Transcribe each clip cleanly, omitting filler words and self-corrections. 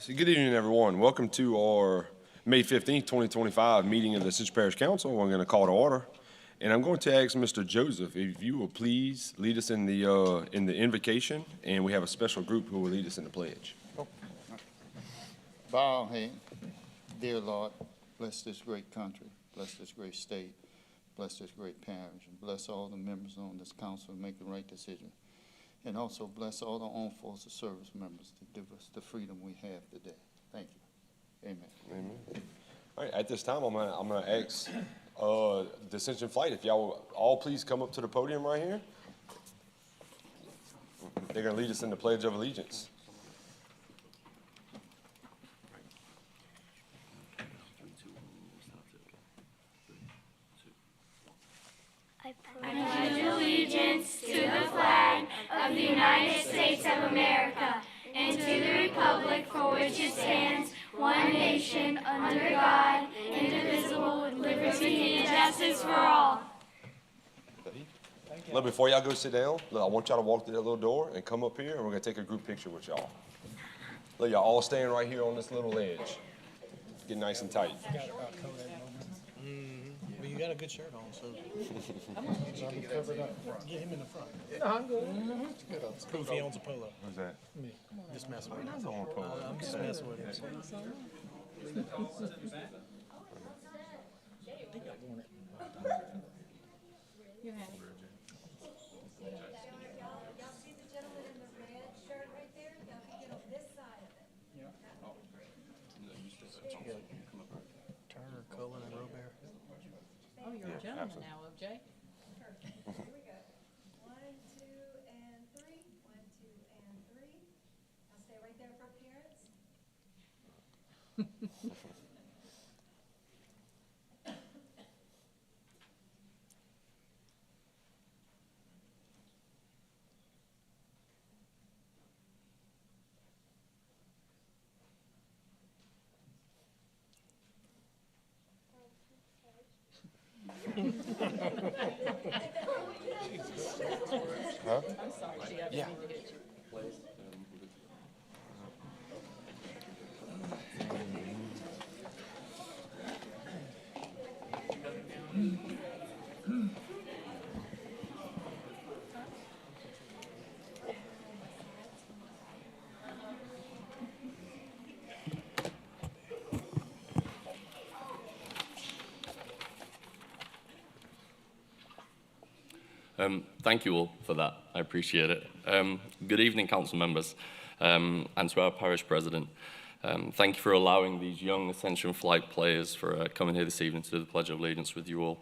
So good evening, everyone. Welcome to our May 15th, 2025 meeting of the Ascension Parish Council. I'm going to call to order. And I'm going to ask Mr. Joseph if you will please lead us in the invocation, and we have a special group who will lead us in the pledge. Bow our head. Dear Lord, bless this great country, bless this great state, bless this great parish, and bless all the members on this council who make the right decision. And also bless all the armed forces service members to give us the freedom we have today. Thank you. Amen. Amen. All right, at this time, I'm gonna ask the Ascension Flight if y'all all please come up to the podium right here. They're gonna lead us in the Pledge of Allegiance. I pledge allegiance to the flag of the United States of America and to the republic for which it stands, one nation, under God, indivisible, with liberty and justice for all. Look, before y'all go sit down, look, I want y'all to walk through that little door and come up here, and we're gonna take a group picture with y'all. Look, y'all all staying right here on this little ledge. Get nice and tight. But you got a good shirt on, so. I'm covered up. Get him in the front. I'm good. It's cool if he owns a polo. Who's that? Me. Just messing with him. That's on polo. I'm just messing with him. Y'all see the gentleman in the red shirt right there? Y'all can get on this side of it. Turner, Cullen, and Robert. Oh, you're a gentleman now, OJ. Here we go. 1, 2, and 3. 1, 2, and 3. Now stay right there for appearance. I'm sorry, G, I didn't mean to hit you. Thank you all for that. I appreciate it. Good evening, council members, and to our parish president. Thank you for allowing these young Ascension Flight players for coming here this evening to do the Pledge of Allegiance with you all.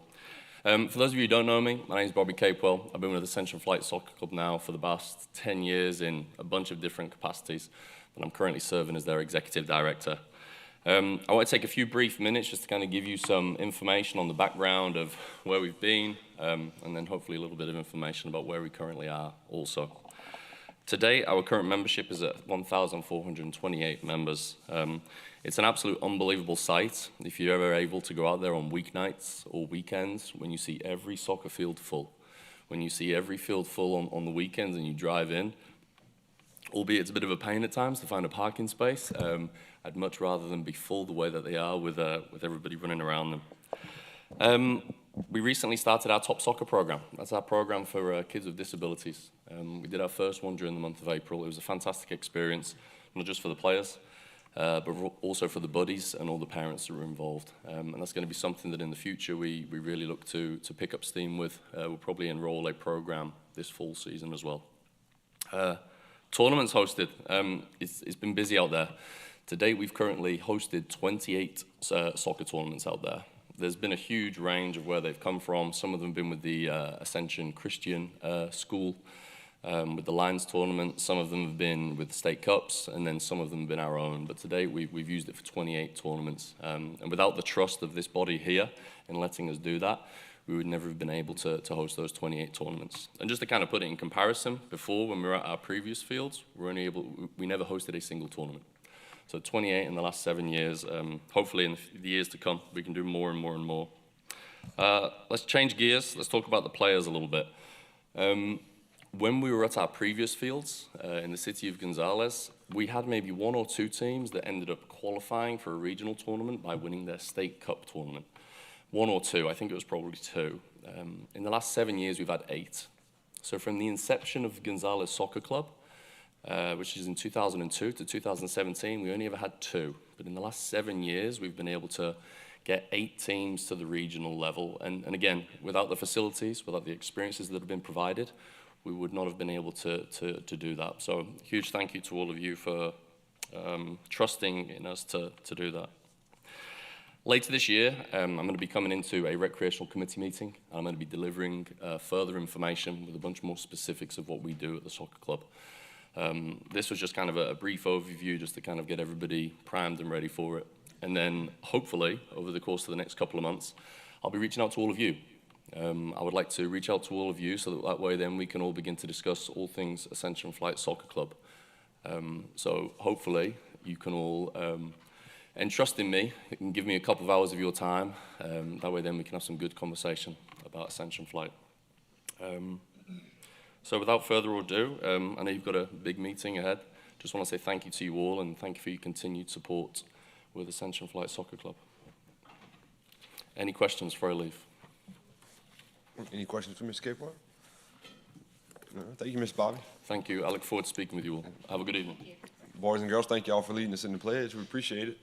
For those of you who don't know me, my name is Bobby Capewell. I've been with Ascension Flight Soccer Club now for the past 10 years in a bunch of different capacities, and I'm currently serving as their executive director. I want to take a few brief minutes just to kind of give you some information on the background of where we've been, and then hopefully a little bit of information about where we currently are also. Today, our current membership is at 1,428 members. It's an absolute unbelievable sight if you're ever able to go out there on weeknights or weekends when you see every soccer field full. When you see every field full on the weekends and you drive in, albeit it's a bit of a pain at times to find a parking space. I'd much rather them be full the way that they are with everybody running around them. We recently started our Top Soccer program. That's our program for kids with disabilities. We did our first one during the month of April. It was a fantastic experience, not just for the players, but also for the buddies and all the parents that were involved. And that's going to be something that in the future we really look to pick up steam with. We'll probably enroll a program this fall season as well. Tournaments hosted. It's been busy out there. To date, we've currently hosted 28 soccer tournaments out there. There's been a huge range of where they've come from. Some of them have been with the Ascension Christian School, with the Lions tournament. Some of them have been with the State Cups, and then some of them have been our own. But to date, we've used it for 28 tournaments. And without the trust of this body here in letting us do that, we would never have been able to host those 28 tournaments. And just to kind of put it in comparison, before when we were at our previous fields, we never hosted a single tournament. So 28 in the last 7 years. Hopefully in the years to come, we can do more and more and more. Let's change gears. Let's talk about the players a little bit. When we were at our previous fields in the city of Gonzales, we had maybe 1 or 2 teams that ended up qualifying for a regional tournament by winning their state cup tournament. 1 or 2, I think it was probably 2. In the last 7 years, we've had 8. So from the inception of Gonzales Soccer Club, which is in 2002 to 2017, we only ever had 2. But in the last 7 years, we've been able to get 8 teams to the regional level. And again, without the facilities, without the experiences that have been provided, we would not have been able to do that. So huge thank you to all of you for trusting in us to do that. Later this year, I'm going to be coming into a recreational committee meeting. I'm going to be delivering further information with a bunch more specifics of what we do at the soccer club. This was just kind of a brief overview just to kind of get everybody primed and ready for it. And then hopefully, over the course of the next couple of months, I'll be reaching out to all of you. I would like to reach out to all of you so that way then we can all begin to discuss all things Ascension Flight Soccer Club. So hopefully you can all entrust in me. You can give me a couple of hours of your time. That way then we can have some good conversation about Ascension Flight. So without further ado, I know you've got a big meeting ahead. Just want to say thank you to you all and thank you for your continued support with Ascension Flight Soccer Club. Any questions before I leave? Any questions for Mr. Capewell? No, thank you, Ms. Bobby. Thank you. I look forward to speaking with you all. Have a good evening. Boys and girls, thank you all for leading us in the pledge. We appreciate it.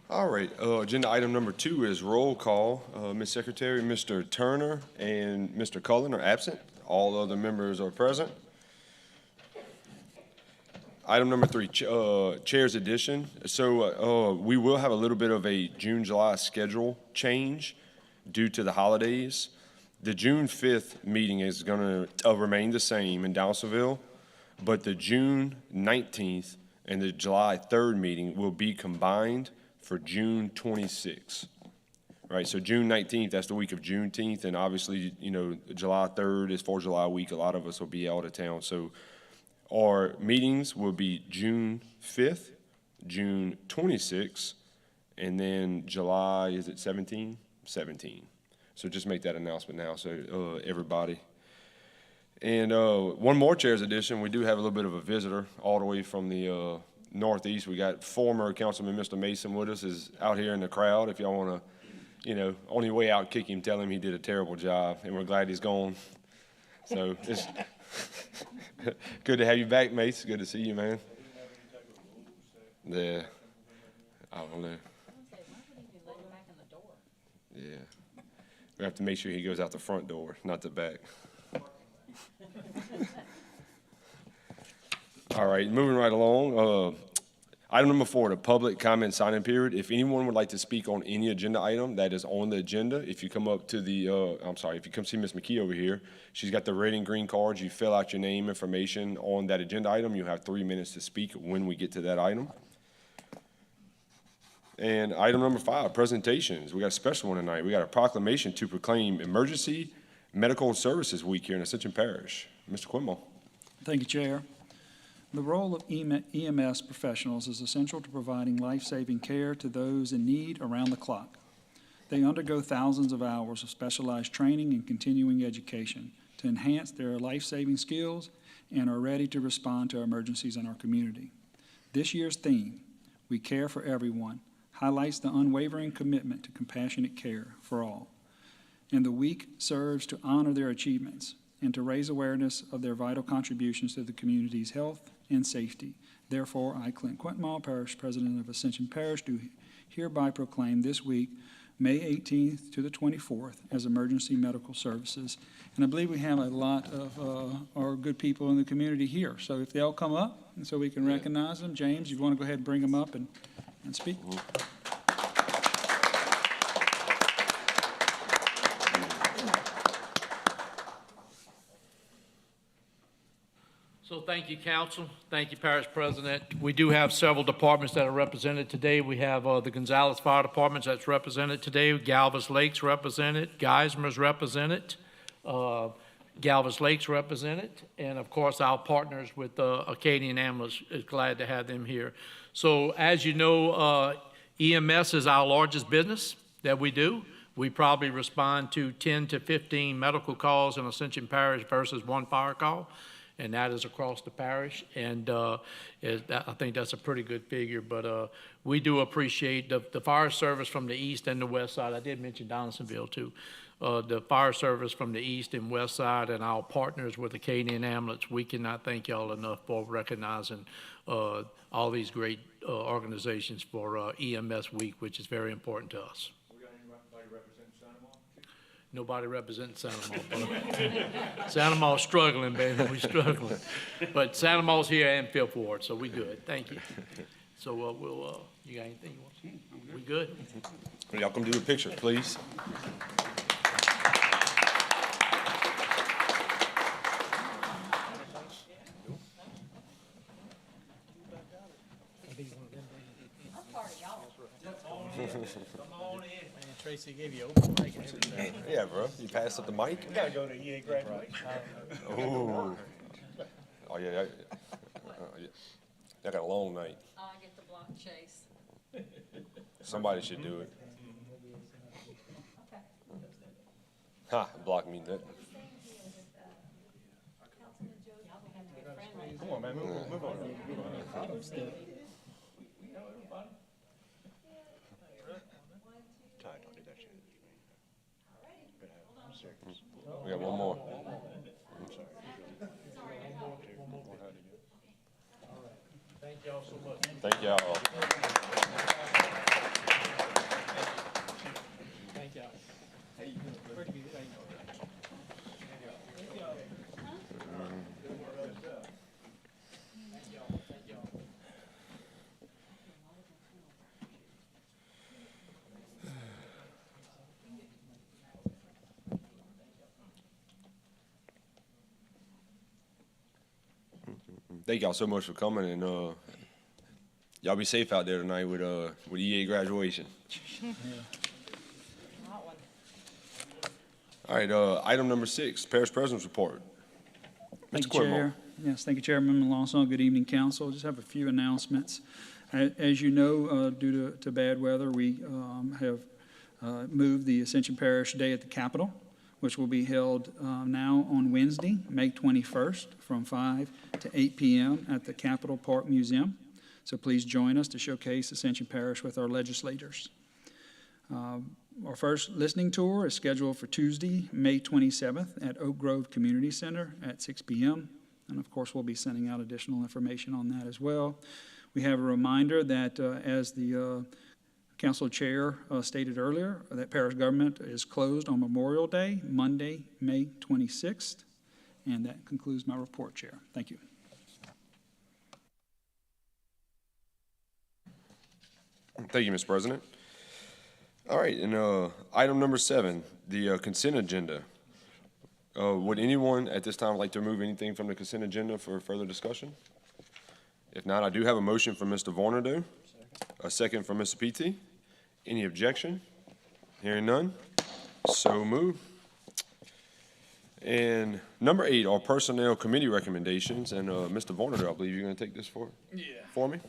All right, agenda item number 2 is roll call. Ms. Secretary, Mr. Turner and Mr. Cullen are absent. All other members are present. Item number 3, Chair's Edition. So we will have a little bit of a June-July schedule change due to the holidays. The June 5th meeting is going to remain the same in Dowsonville, but the June 19th and the July 3rd meeting will be combined for June 26th. Right, so June 19th, that's the week of Juneteenth, and obviously, you know, July 3rd is 4th of July week. A lot of us will be out of town, so our meetings will be June 5th, June 26th, and then July, is it 17? 17. So just make that announcement now, so everybody. And one more Chair's Edition, we do have a little bit of a visitor all the way from the Northeast. We got former Councilman Mr. Mason with us, is out here in the crowd. If y'all want to, you know, on your way out, kick him, tell him he did a terrible job, and we're glad he's gone. So it's good to have you back, Mace. Good to see you, man. Yeah, I don't know. Yeah, we have to make sure he goes out the front door, not the back. All right, moving right along. Item number 4, the public comment sign-in period. If anyone would like to speak on any agenda item that is on the agenda, if you come up to the, if you come see Ms. McKee over here, she's got the red and green cards. You fill out your name, information on that agenda item. You have 3 minutes to speak when we get to that item. And item number 5, presentations. We got a special one tonight. We got a proclamation to proclaim Emergency Medical Services Week here in Ascension Parish. Mr. Quimble. Thank you, Chair. The role of EMS professionals is essential to providing life-saving care to those in need around the clock. They undergo thousands of hours of specialized training and continuing education to enhance their life-saving skills and are ready to respond to emergencies in our community. This year's theme, We Care for Everyone, highlights the unwavering commitment to compassionate care for all. And the week serves to honor their achievements and to raise awareness of their vital contributions to the community's health and safety. Therefore, I, Clint Quintmall, Parish President of Ascension Parish, do hereby proclaim this week, May 18th to the 24th, as Emergency Medical Services. And I believe we have a lot of our good people in the community here. So if they'll come up, and so we can recognize them. James, you want to go ahead and bring them up and speak? So thank you, Council. Thank you, Parish President. We do have several departments that are represented today. We have the Gonzales Fire Department that's represented today. Galvez Lakes represented. Geismer's represented. Galvez Lakes represented. And, of course, our partners with Acadian Ambulance is glad to have them here. So, as you know, EMS is our largest business that we do. We probably respond to 10 to 15 medical calls in Ascension Parish versus 1 fire call, and that is across the parish. And I think that's a pretty good figure. But we do appreciate the fire service from the east and the west side. I did mention Donaldsonville too. The fire service from the east and west side and our partners with the Canadian Ambulance. We cannot thank y'all enough for recognizing all these great organizations for EMS Week, which is very important to us. Nobody represents Santa Maria. Santa Maria's struggling, baby. We're struggling. But Santa Maria's here and Fifth Ward, so we good. Thank you. So you got anything you want to say? We good? Y'all come do a picture, please. Man, Tracy gave you open mic and everything. Yeah, bro. You passed up the mic? You gotta go to EA graduation. Ooh. Oh, yeah. Y'all got a long night. I get the block chase. Somebody should do it. Ha, block me nothing. Come on, man, move on. We got one more. Thank y'all so much. Thank y'all. Thank y'all. Thank y'all so much for coming, and y'all be safe out there tonight with EA graduation. All right, item number 6, Parish President's Report. Thank Mr. you, Quimmo. Chair. Yes, thank you, Chairman Lawson. Good evening, Council. Just have a few announcements. As you know, due to bad weather, we have moved the Ascension Parish Day at the Capitol, which will be held now on Wednesday, May 21st, from 5 to 8 p.m. at the Capitol Park Museum. So please join us to showcase Ascension Parish with our legislators. Our first listening tour is scheduled for Tuesday, May 27th at Oak Grove Community Center at 6 p.m. And of course, we'll be sending out additional information on that as well. We have a reminder that as the Council Chair stated earlier, that parish government is closed on Memorial Day, Monday, May 26th. And that concludes my report, Chair. Thank you. Thank you, Mr. President. All right, and item number 7, the consent agenda. Would anyone at this time like to remove anything from the consent agenda for further discussion? If not, I do have a motion from Mr. Vornado, a second from Mr. PT. Any objection? Hearing none, so move. And number 8 are personnel committee recommendations, and Mr. Vornado, I believe you're going to take this for me.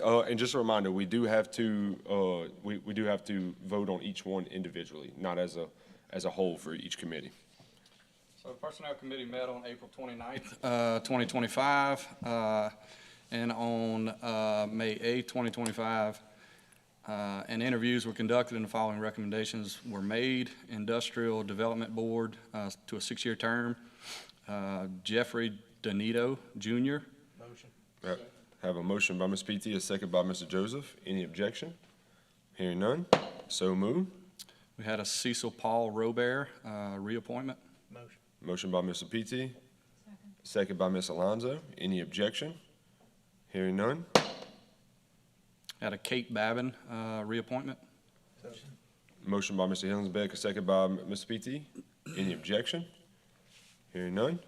And just a reminder, we do have to we do have to vote on each one individually, not as a whole for each committee. So the Personnel Committee met on April 29th, 2025, and on May 8th, 2025, and interviews were conducted and the following recommendations were made. Industrial Development Board to a 6-year term, Jeffrey Donito, Jr. Motion. Have a motion by Ms. PT, a second by Mr. Joseph. Any objection? Hearing none, so move. We had a Cecil Paul Robert reappointment. Motion. Motion by Mr. PT, second by Ms. Alonzo. Any objection? Hearing none, Had a Kate Babin reappointment. motion by Mr. Hillingsbeck, a second by Mr. PT. Any objection? Hearing none,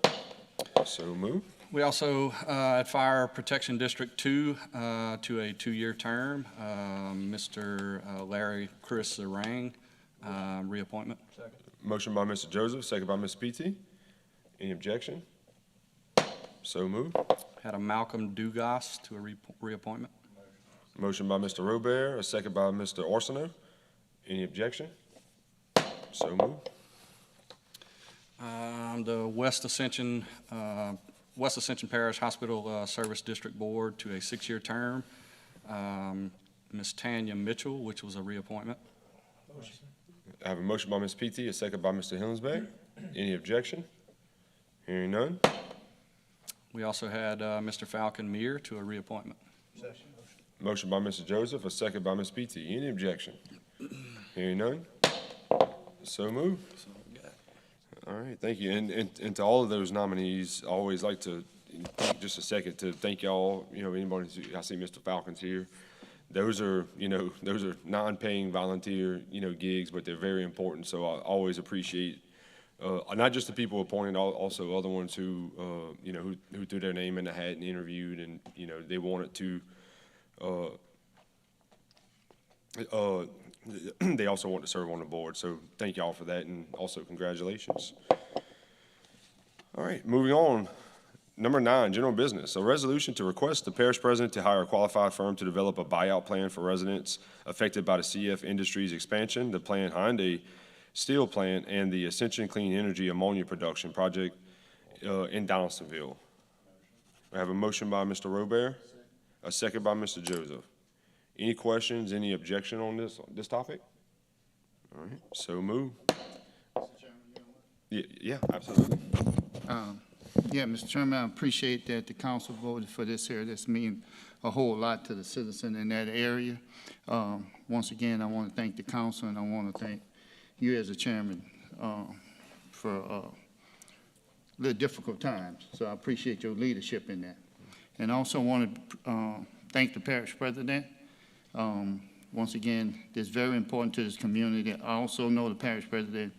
so move. We also at Fire Protection District 2 to a 2-year term, Mr. Larry Chris Zarang reappointment. Motion by Mr. Joseph, second by Ms. PT. Any objection? So move. Had a Malcolm Dugas to a reappointment. Motion by Mr. Robert, a second by Mr. Orsino. Any objection? So moved. The West Ascension Parish Hospital Service District Board to a 6-year term. Ms. Tanya Mitchell, which was a reappointment. I have a motion by Ms. P.T., a second by Mr. Hillensberg. Any objection? Hearing none. We also had Mr. Falcon Meir to a reappointment. Motion by Mr. Joseph, a second by Ms. P.T. Any objection? Hearing none. So moved. All right, thank you. And to all of those nominees, I always like to take just a second to thank y'all. You know, anybody, I see Mr. Falcon's here. Those are non-paying volunteer, gigs, but they're very important. So I always appreciate, not just the people appointed, also other ones who threw their name in the hat and interviewed, and, they wanted to, they also want to serve on the board. So thank y'all for that, and also congratulations. All right, moving on. Number 9, general business. A resolution to request the parish president to hire a qualified firm to develop a buyout plan for residents affected by the CF Industries expansion, the planned Hyundai steel plant, and the Ascension Clean Energy ammonia production project in Donaldsonville. I have a motion by Mr. Robert, a second by Mr. Joseph. Any questions, any objection on this topic? All right, so move. Yeah, absolutely. Yeah, Mr. Chairman, I appreciate that the council voted for this here. This means a whole lot to the citizen in that area. Once again, I want to thank the council, and I want to thank you as a chairman for the difficult times. So I appreciate your leadership in that. And I also want to thank the parish president. Once again, it's very important to this community. I also know the parish president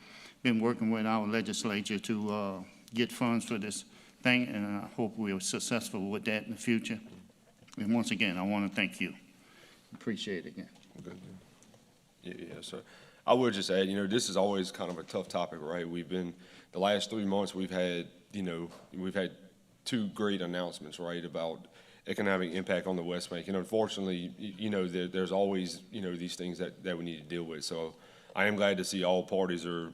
been working with our legislature to get funds for this thing, and I hope we are successful with that in the future. And once again, I want to thank you. Appreciate it again. Good. Yeah, so I would just add, this is always kind of a tough topic, right? The last 3 months, we've had 2 great announcements, right, about economic impact on the West Bank. And unfortunately, there's always, these things that we need to deal with. So I am glad to see all parties have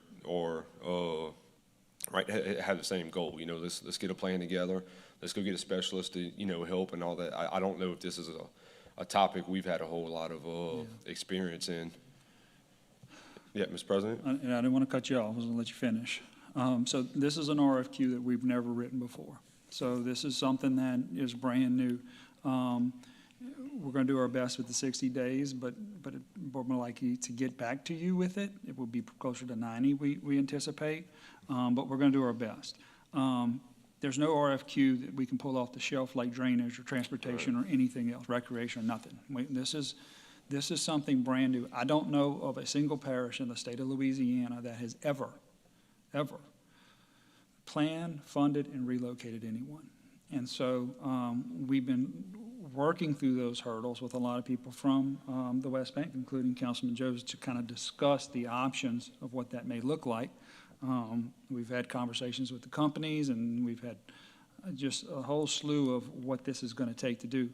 the same goal. Let's get a plan together. Let's go get a specialist to, help and all that. I don't know if this is a topic we've had a whole lot of experience in. Yeah, Mr. President? And I didn't want to cut you off. I was going to let you finish. So this is an RFQ that we've never written before. So this is something that is brand new. We're going to do our best with the 60 days, but we're more likely to get back to you with it. It will be closer to 90, we anticipate, but we're going to do our best. There's no RFQ that we can pull off the shelf like drainage or transportation or anything else, recreation or nothing. This is something brand new. I don't know of a single parish in the state of Louisiana that has ever planned, funded, and relocated anyone. And so we've been working through those hurdles with a lot of people from the West Bank, including Councilman Jones, to kind of discuss the options of what that may look like. We've had conversations with the companies, and we've had just a whole slew of what this is going to take to do.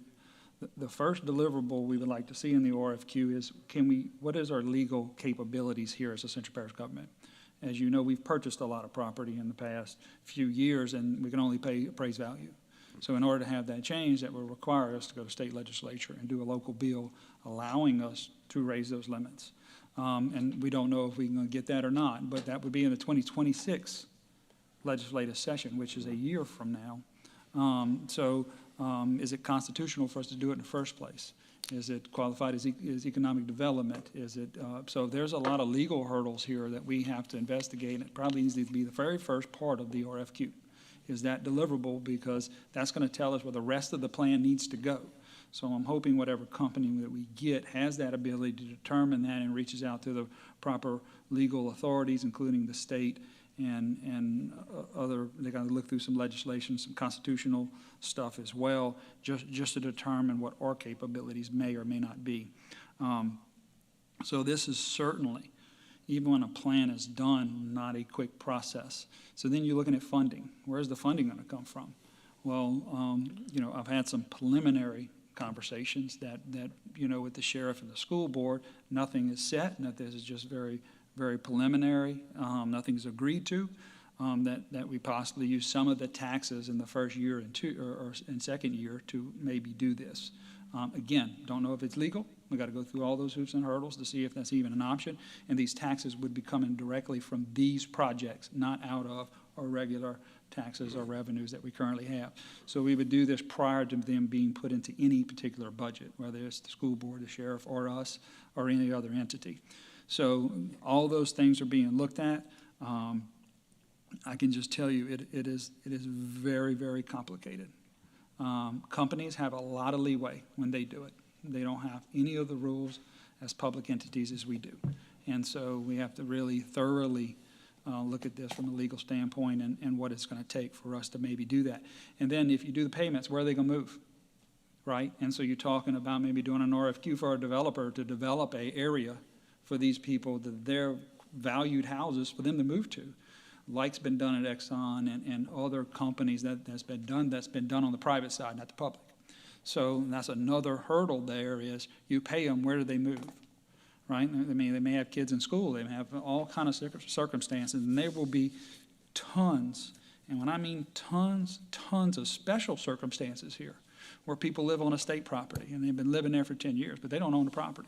The first deliverable we would like to see in the RFQ is what is our legal capabilities here as a Ascension Parish government? As you know, we've purchased a lot of property in the past few years, and we can only pay appraised value. So in order to have that change, that will require us to go to state legislature and do a local bill allowing us to raise those limits. And we don't know if we're going to get that or not, but that would be in the 2026 legislative session, which is a year from now. Is it constitutional for us to do it in the first place? Is it qualified as economic development? So there's a lot of legal hurdles here that we have to investigate, and it probably needs to be the very first part of the RFQ. Is that deliverable? Because that's going to tell us where the rest of the plan needs to go. So I'm hoping whatever company that we get has that ability to determine that and reaches out to the proper legal authorities, including the state and other. They got to look through some legislation, some constitutional stuff as well, just to determine what our capabilities may or may not be. So this is certainly, even when a plan is done, not a quick process. So then you're looking at funding. Where's the funding going to come from? Well, I've had some preliminary conversations that with the sheriff and the school board. Nothing is set, and that this is just very, very preliminary, nothing's agreed to, that we possibly use some of the taxes in the first year and and second year to maybe do this. Again, don't know if it's legal. We got to go through all those hoops and hurdles to see if that's even an option. And these taxes would be coming directly from these projects, not out of our regular taxes or revenues that we currently have. So we would do this prior to them being put into any particular budget, whether it's the school board, the sheriff, or us, or any other entity. So all those things are being looked at. I can just tell you it is very, very complicated. Companies have a lot of leeway when they do it. They don't have any of the rules as public entities as we do. And so we have to really thoroughly look at this from a legal standpoint and what it's going to take for us to maybe do that. And then if you do the payments, where are they going to move? Right? And so you're talking about maybe doing an RFQ for a developer to develop an area for these people, that they're valued houses for them to move to. Like's been done at Exxon and other companies that's been done on the private side, not the public. So that's another hurdle there is you pay them, where do they move? Right? I mean, they may have kids in school, they may have all kind of circumstances, and there will be tons, and when I mean tons of special circumstances here, where people live on a state property, and they've been living there for 10 years, but they don't own the property.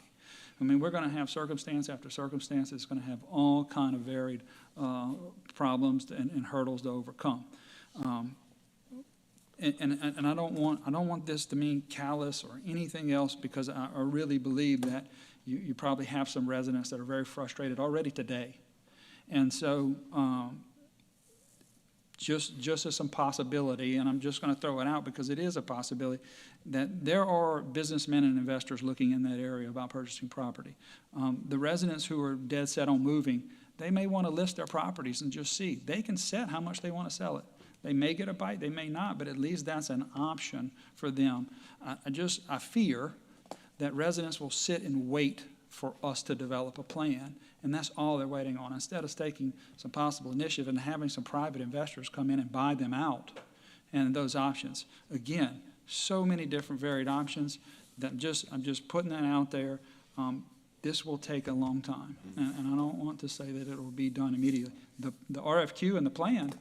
I mean, we're going to have circumstance after circumstance. It's going to have all kind of varied problems and hurdles to overcome. And I don't want this to mean callous or anything else, because I really believe that you probably have some residents that are very frustrated already today. And so just as some possibility, and I'm just going to throw it out because it is a possibility, that there are businessmen and investors looking in that area about purchasing property. The residents who are dead set on moving, they may want to list their properties and just see. They can set how much they want to sell it. They may get a bite, they may not, but at least that's an option for them. I fear that residents will sit and wait for us to develop a plan, and that's all they're waiting on. Instead of taking some possible initiative and having some private investors come in and buy them out, and those options. Again, so many different varied options that I'm just putting that out there. This will take a long time, and I don't want to say that it will be done immediately. The RFQ and the plan,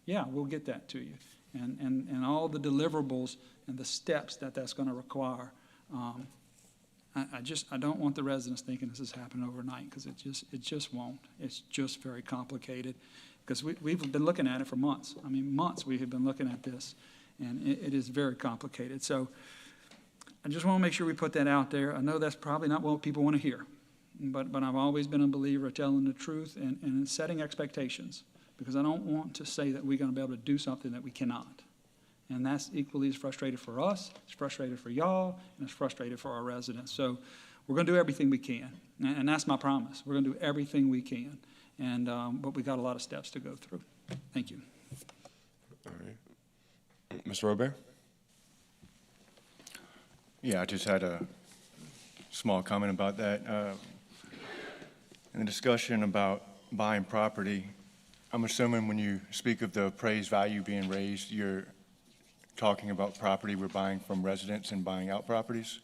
yeah, we'll get that to you, and all the deliverables and the steps that's going to require. I don't want the residents thinking this is happening overnight, because it just won't. It's just very complicated, because we've been looking at it for months. I mean, months we have been looking at this, and it is very complicated. So I just want to make sure we put that out there. I know that's probably not what people want to hear, but I've always been a believer of telling the truth and setting expectations, because I don't want to say that we're going to be able to do something that we cannot. And that's equally as frustrated for us, it's frustrated for y'all, and it's frustrated for our residents. So we're going to do everything we can, and that's my promise. We're going to do everything we can, and but we got a lot of steps to go through. Thank you. All right. Mr. Robert? Yeah, I just had a small comment about that. In the discussion about buying property, I'm assuming when you speak of the appraised value being raised, you're talking about property we're buying from residents and buying out properties?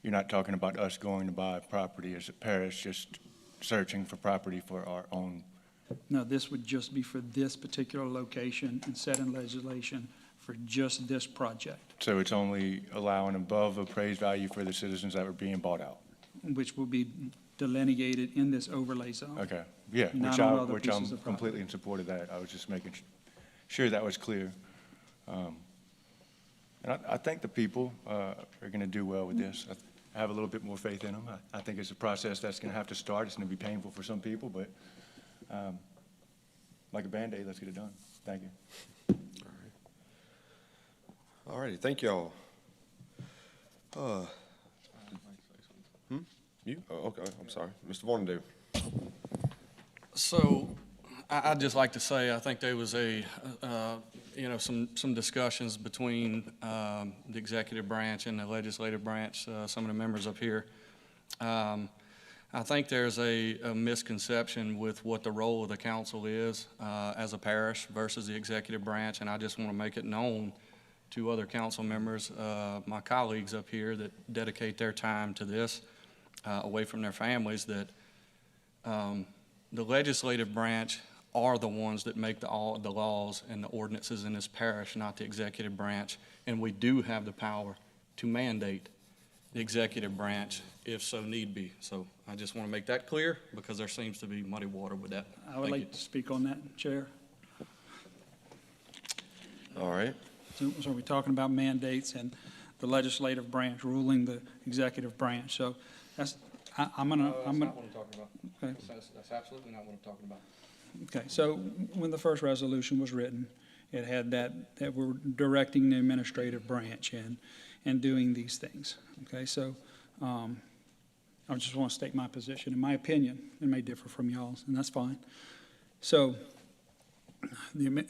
You're not talking about us going to buy property as a parish, just searching for property for our own? No, this would just be for this particular location and set in legislation for just this project. So it's only allowing above appraised value for the citizens that were being bought out? Which will be delineated in this overlay zone. Okay, yeah, Not on other which pieces I'm of property. completely in support of that. I was just making sure that was clear. And I think the people are going to do well with this. I have a little bit more faith in them. I think it's a process that's going to have to start. It's going to be painful for some people, but like a Band-Aid, let's get it done. Thank you. All righty, thank y'all. You? Oh, okay, I'm sorry. Mr. Varnado. So I'd just like to say, I think there was some discussions between the executive branch and the legislative branch, some of the members up here. I think there's a misconception with what the role of the council is as a parish versus the executive branch, and I just want to make it known to other council members, my colleagues up here that dedicate their time to this, away from their families, that the legislative branch are the ones that make all the laws and the ordinances in this parish, not the executive branch. And we do have the power to mandate the executive branch if so need be. So I just want to make that clear because there seems to be muddy water with that. I would like to speak on that, Chair. All right. So we're talking about mandates and the legislative branch ruling the executive branch. So that's, I'm gonna. That's not what I'm talking about. Okay. That's absolutely not what I'm talking about. Okay, so when the first resolution was written, it had that we're directing the administrative branch and doing these things. Okay, so I just want to state my position. In my opinion, it may differ from y'all's, and that's fine. So the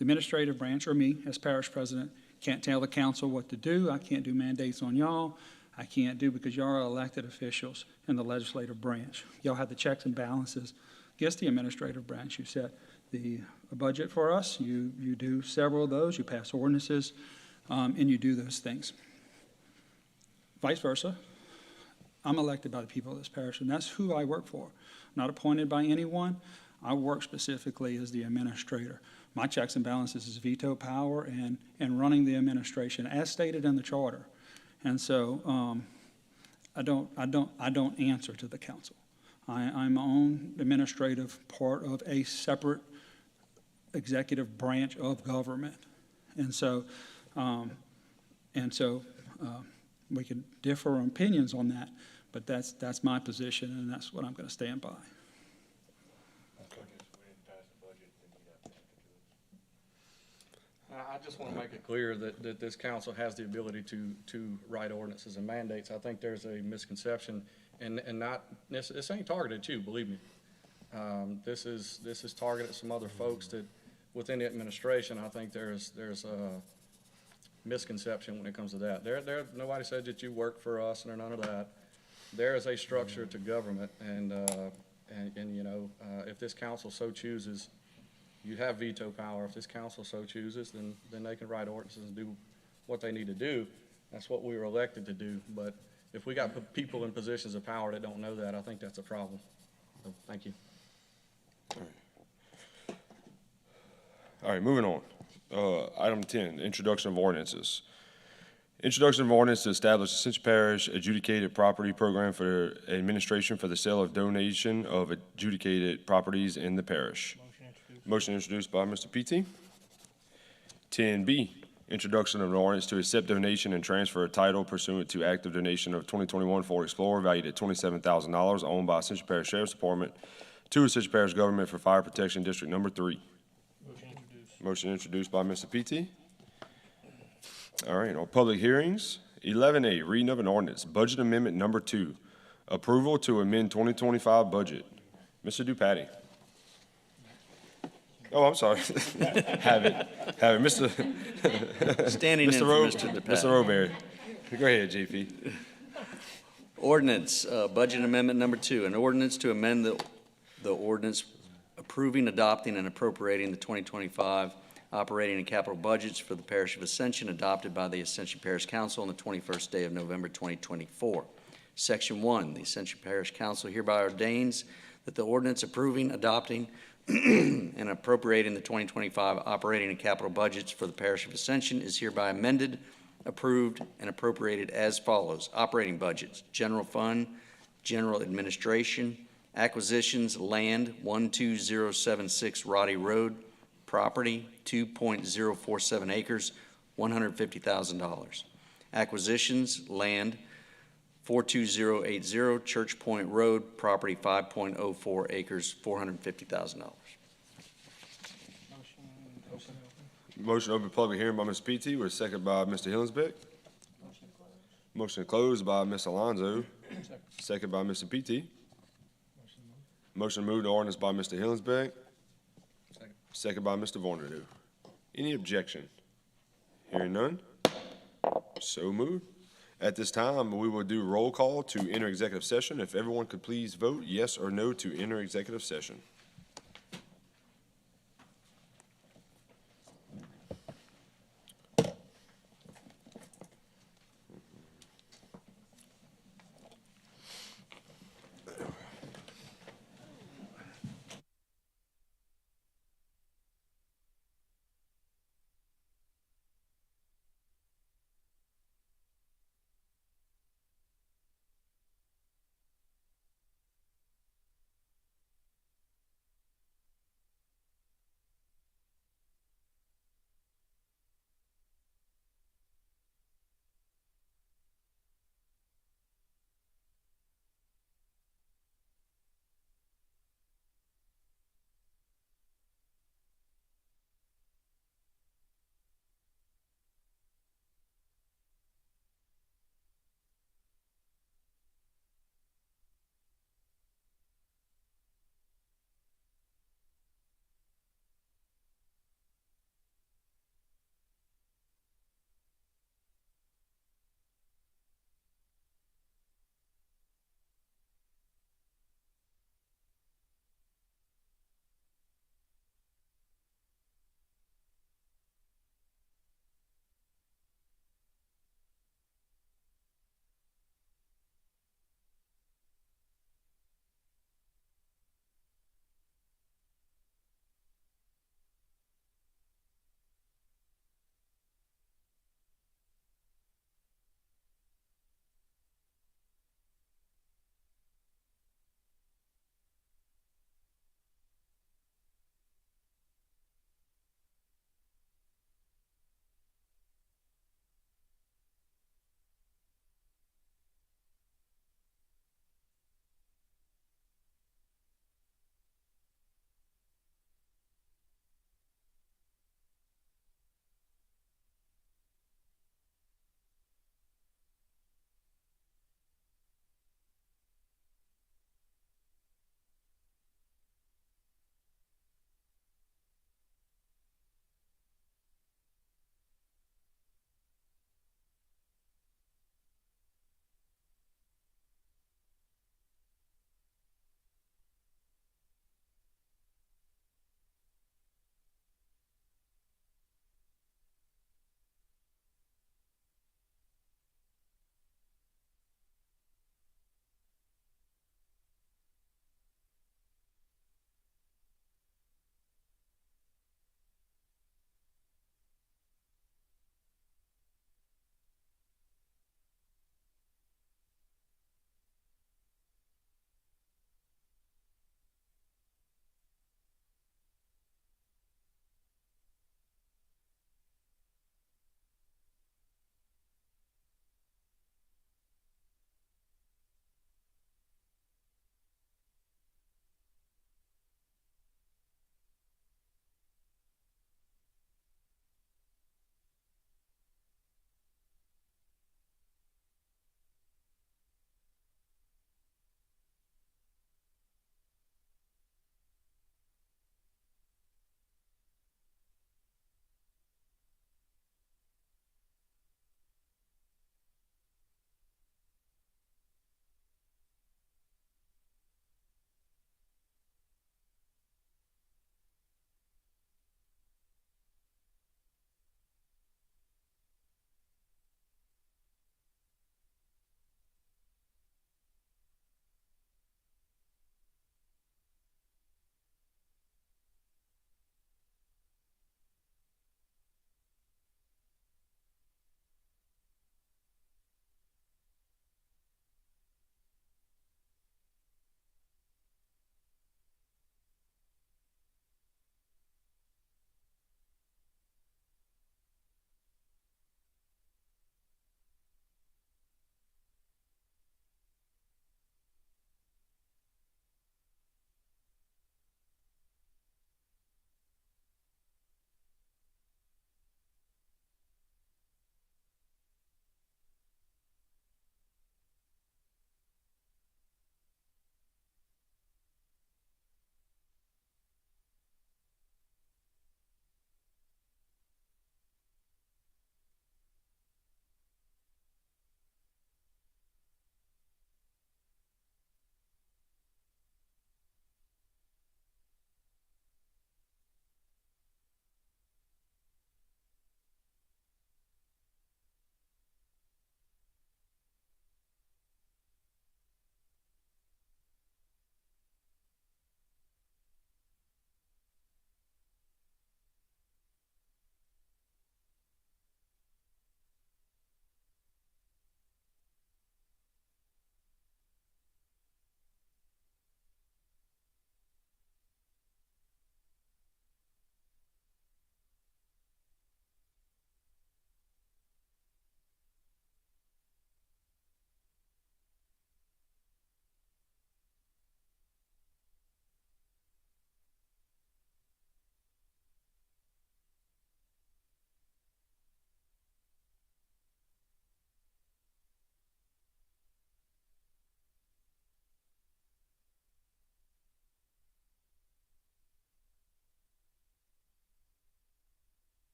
administrative branch, or me as parish president, can't tell the council what to do. I can't do mandates on y'all. I can't do, because y'all are elected officials in the legislative branch. Y'all have the checks and balances against the administrative branch. You set the budget for us. You do several of those. You pass ordinances, and you do those things. Vice versa. I'm elected by the people of this parish, and that's who I work for. Not appointed by anyone. I work specifically as the administrator. My checks and balances is veto power and running the administration as stated in the charter. And so I don't answer to the council. I'm my own administrative part of a separate executive branch of government. And so we can differ on opinions on that, but that's my position, and that's what I'm going to stand by. I just want to make it clear that this council has the ability to write ordinances and mandates. I think there's a misconception, and not, this ain't targeted at you, believe me. This is targeted at some other folks that, within the administration, I think there's a misconception when it comes to that. Nobody said that you work for us or none of that. There is a structure to government, and you know, if this council so chooses, you have veto power. If this council so chooses, then they can write ordinances and do what they need to do. That's what we were elected to do. But if we got people in positions of power that don't know that, I think that's a problem. So, thank you. All right, moving on. Item 10, introduction of ordinances. Introduction of ordinance to establish Ascension Parish adjudicated property program for administration for the sale of donation of adjudicated properties in the parish. Motion introduced by Mr. P.T. 10B, introduction of an ordinance to accept donation and transfer a title pursuant to active donation of 2021 Ford Explorer valued at $27,000 owned by Ascension Parish Sheriff's Department to Ascension Parish Government for Fire Protection District Number 3. Motion introduced by Mr. P.T. All right, on public hearings, 11A, reading of an ordinance, budget amendment number 2, approval to amend 2025 budget. Mr. Dupatti. Oh, I'm sorry. Have it. Mr. Standing in for Mr. Dupatti. Mr. Roberry. Go ahead, JP. Ordinance, budget amendment number 2, an ordinance to amend the ordinance approving, adopting, and appropriating the 2025 operating and capital budgets for the Parish of Ascension adopted by the Ascension Parish Council on the 21st day of November 2024. Section 1, the Ascension Parish Council hereby ordains that the ordinance approving, adopting, and appropriating the 2025 operating and capital budgets for the Parish of Ascension is hereby amended, approved, and appropriated as follows. Operating budgets, general fund, general administration, acquisitions, land, 12076 Roddy Road, property, 2.047 acres, $150,000. Acquisitions, land, 42080 Church Point Road, property 5.04 acres, $450,000. Motion open public hearing by Ms. P.T. with a second by Mr. Hillingsbeck. Motion closed by Ms. Alonso. Second by Mr. P.T. Motion moved to ordinance by Mr. Hillingsbeck. Second by Mr. Vornado. Any objection? Hearing none. So moved. At this time, we will do roll call to enter executive session. If everyone could please vote yes or no to enter executive session.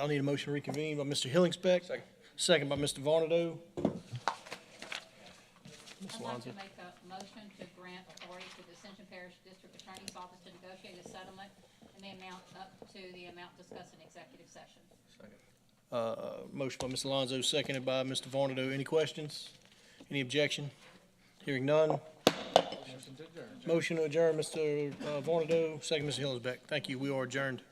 I'll need a motion to reconvene by Mr. Hillingsbeck. Second by Mr. Varnado. Ms. I'd like Alonso. to make a motion to grant authority to the Ascension Parish District Attorney's Office to negotiate a settlement in the amount up to the amount discussed in executive session. Motion by Ms. Alonso, seconded by Mr. Varnado. Any questions? Any objection? Hearing none. Motion to adjourn, Mr. Varnado, second, Mr. Hillingsbeck. Thank you. We are adjourned.